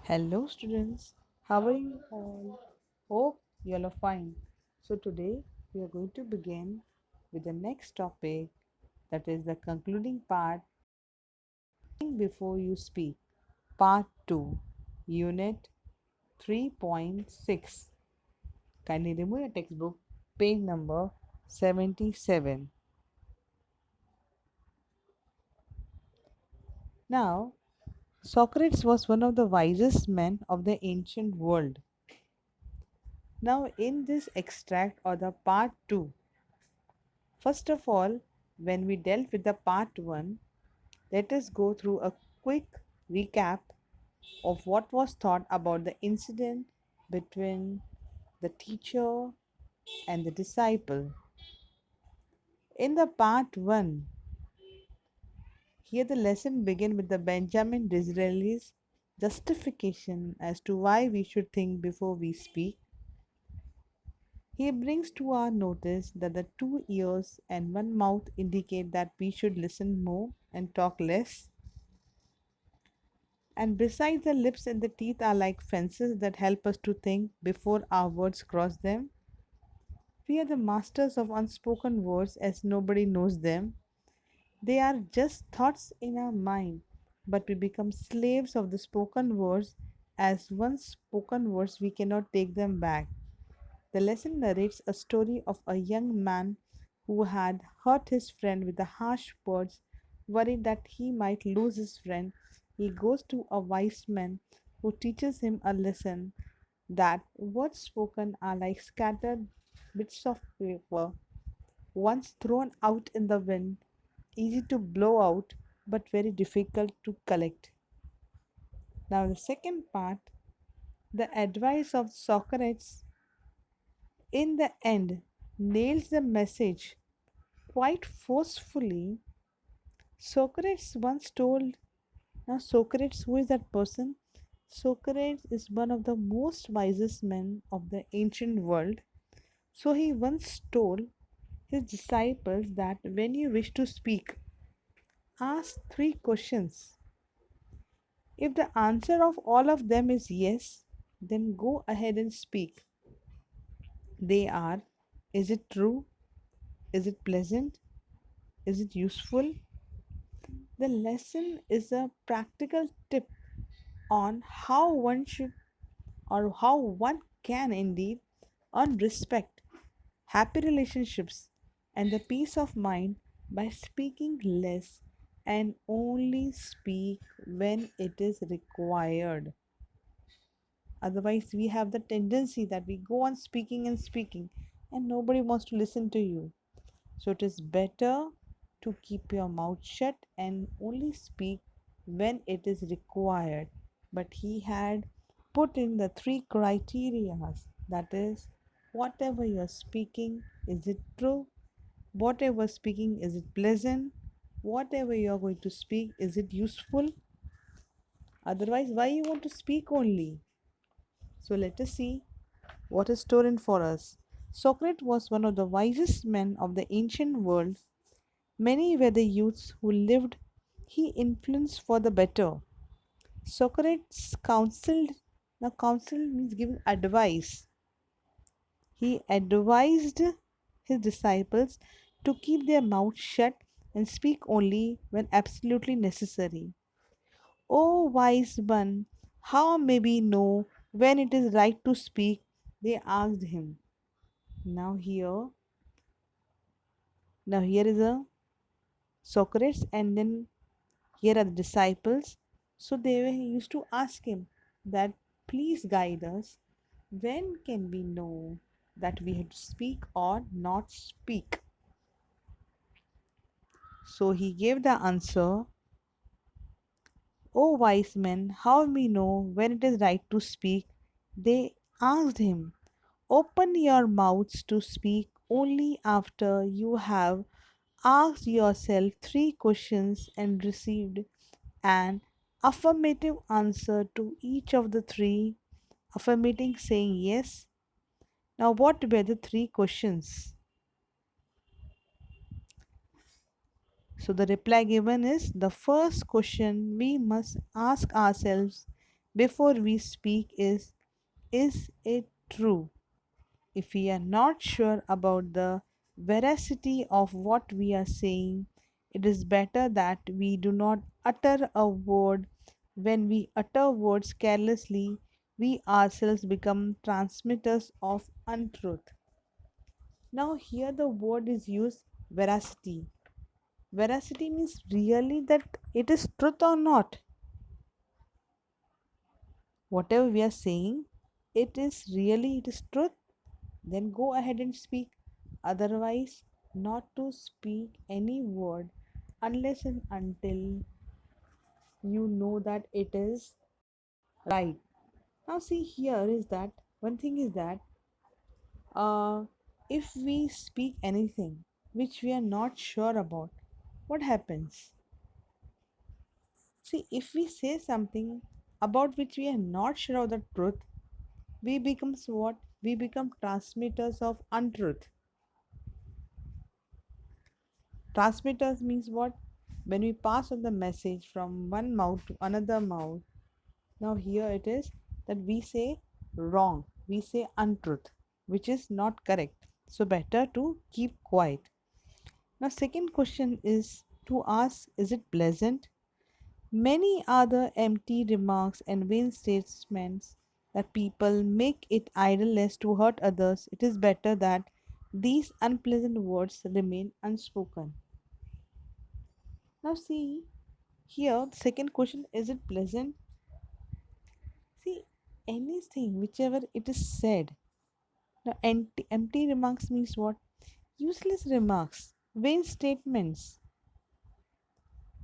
Hello, students. How are you all? Hope you all are fine. So, today we are going to begin with the next topic, that is the concluding part. Think before you speak, part 2, UNIT 3.6. Kindly remove your textbook, page number 77. Now, Socrates was one of the wisest men of the ancient world. Now, in this extract or the part 2, first of all, when we dealt with the part 1, let us go through a quick recap of what was taught about the incident between the teacher and the disciple. In the part 1, here the lesson began with the Benjamin Disraeli's justification as to why we should think before we speak. He brings to our notice that the two ears and one mouth indicate that we should listen more and talk less. And besides, the lips and the teeth are like fences that help us to think before our words cross them. We are the masters of unspoken words as nobody knows them. They are just thoughts in our mind, but we become slaves of the spoken words as once spoken words we cannot take them back. The lesson narrates a story of a young man who had hurt his friend with the harsh words. Worried that he might lose his friend, he goes to a wise man who teaches him a lesson that words spoken are like scattered bits of paper, once thrown out in the wind, easy to blow out but very difficult to collect. Now, the second part, the advice of Socrates, in the end, nails the message quite forcefully. Socrates once told, now Socrates, who is that person? Socrates is one of the most wisest men of the ancient world. So he once told his disciples that when you wish to speak, ask three questions. If the answer of all of them is yes, then go ahead and speak. They are: is it true? Is it pleasant? Is it useful? The lesson is a practical tip on how one should or how one can indeed earn respect, happy relationships, and the peace of mind by speaking less and only speak when it is required. Otherwise, we have the tendency that we go on speaking and speaking, and nobody wants to listen to you. So, it is better to keep your mouth shut and only speak when it is required. But he had put in the three criteria, that is, whatever you're speaking, is it true? Whatever speaking, is it pleasant? Whatever you're going to speak, is it useful? Otherwise, why you want to speak only? So let us see what is stored in for us. Socrates was one of the wisest men of the ancient world. Many were the youths who lived he influenced for the better. Socrates counseled, now counsel means giving advice. He advised his disciples to keep their mouths shut and speak only when absolutely necessary. O wise one, how may we know when it is right to speak? They asked him. Now here is a Socrates, and then here are the disciples. So used to ask him that, please guide us. When can we know that we have to speak or not speak? So he gave the answer, O wise men, how we know when it is right to speak? They asked him, open your mouths to speak only after you have asked yourself three questions and received an affirmative answer to each of the three, affirmating saying yes. Now, what were the three questions? So, the reply given is, the first question we must ask ourselves, before we speak is it true? If we are not sure about the veracity of what we are saying, it is better that we do not utter a word. When we utter words carelessly, we ourselves become transmitters of untruth. Now, here the word is used veracity. Veracity means really that it is truth or not. Whatever we are saying, it is truth, then go ahead and speak. Otherwise, not to speak any word unless and until you know that it is right. Now, see, here is that one thing is that uh, if we speak anything which we are not sure about, what happens? See, if we say something about which we are not sure of the truth, we becomes what? We become transmitters of untruth. Transmitters means what? When we pass on the message from one mouth to another mouth. Now here it is that we say wrong, we say untruth, which is not correct. So better to keep quiet. Now second question is to ask, is it pleasant? Many other empty remarks and vain statements that people make it idleness to hurt others. It is better that these unpleasant words remain unspoken. Now see, here the second question, is it pleasant? See, anything whichever it is said. Now empty remarks means what? Useless remarks, vain statements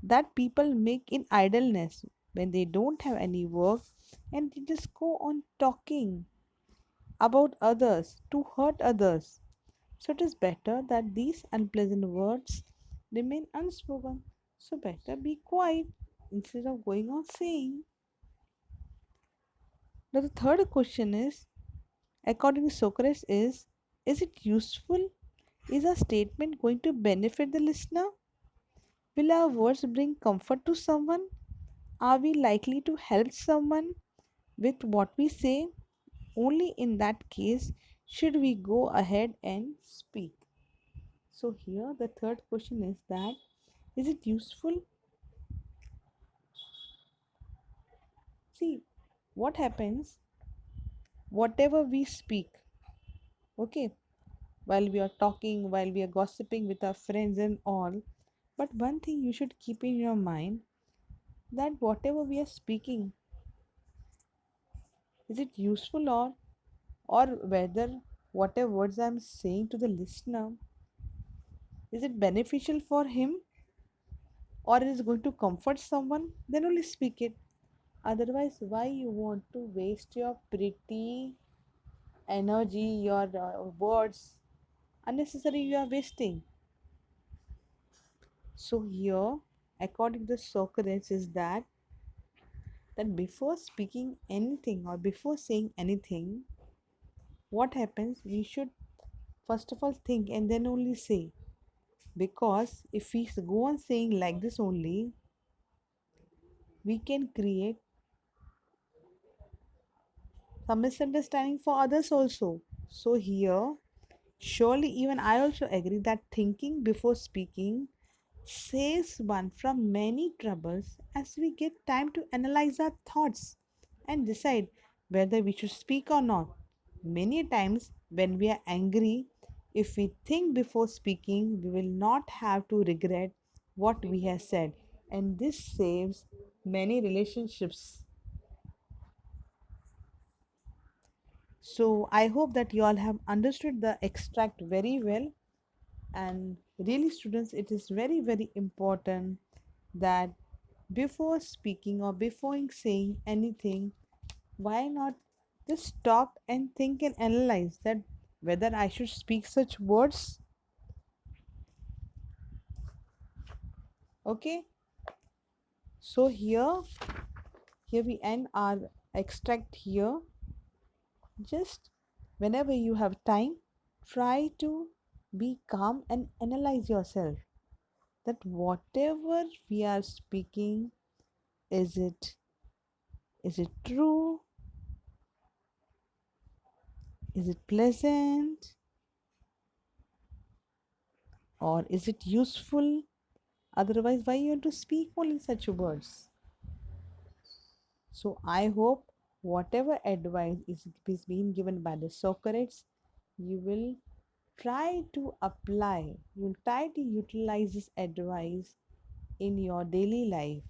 that people make in idleness when they don't have any work and they just go on talking about others to hurt others. So it is better that these unpleasant words remain unspoken. So better be quiet instead of going on saying. Now the third question is, according to Socrates, is it useful? Is our statement going to benefit the listener? Will our words bring comfort to someone? Are we likely to help someone with what we say? Only in that case should we go ahead and speak. So here the third question is that, is it useful? See, what happens whatever we speak, okay, while we are talking, while we are gossiping with our friends and all, but one thing you should keep in your mind, that whatever we are speaking, is it useful, or whether whatever words I'm saying to the listener, is it beneficial for him, or is it going to comfort someone, then only speak it. Otherwise, why you want to waste your pretty energy, your words unnecessary you are wasting. So here, according to Socrates, is that before speaking anything or before saying anything, what happens? We should first of all think and then only say. Because if we go on saying like this only, we can create some misunderstanding for others also. So here, surely even I also agree that thinking before speaking saves one from many troubles, as we get time to analyze our thoughts and decide whether we should speak or not. Many times, when we are angry, if we think before speaking, we will not have to regret what we have said, and this saves many relationships. So, I hope that you all have understood the extract very well. And really, students, it is very, very important that before speaking or before saying anything, why not just stop and think and analyze that whether I should speak such words. Okay, so here we end our extract here. Just whenever you have time, try to be calm and analyze yourself that whatever we are speaking, is it Is it true? Is it pleasant? Or is it useful? Otherwise, why you want to speak only such words? So I hope whatever advice is being given by the Socrates, you will try to apply, you will try to utilize this advice in your daily life.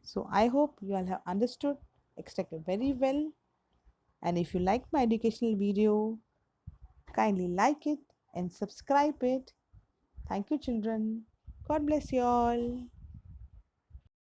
So I hope you all have understood, extracted very well. And if you like my educational video, kindly like it and subscribe it. Thank you, children. God bless you all.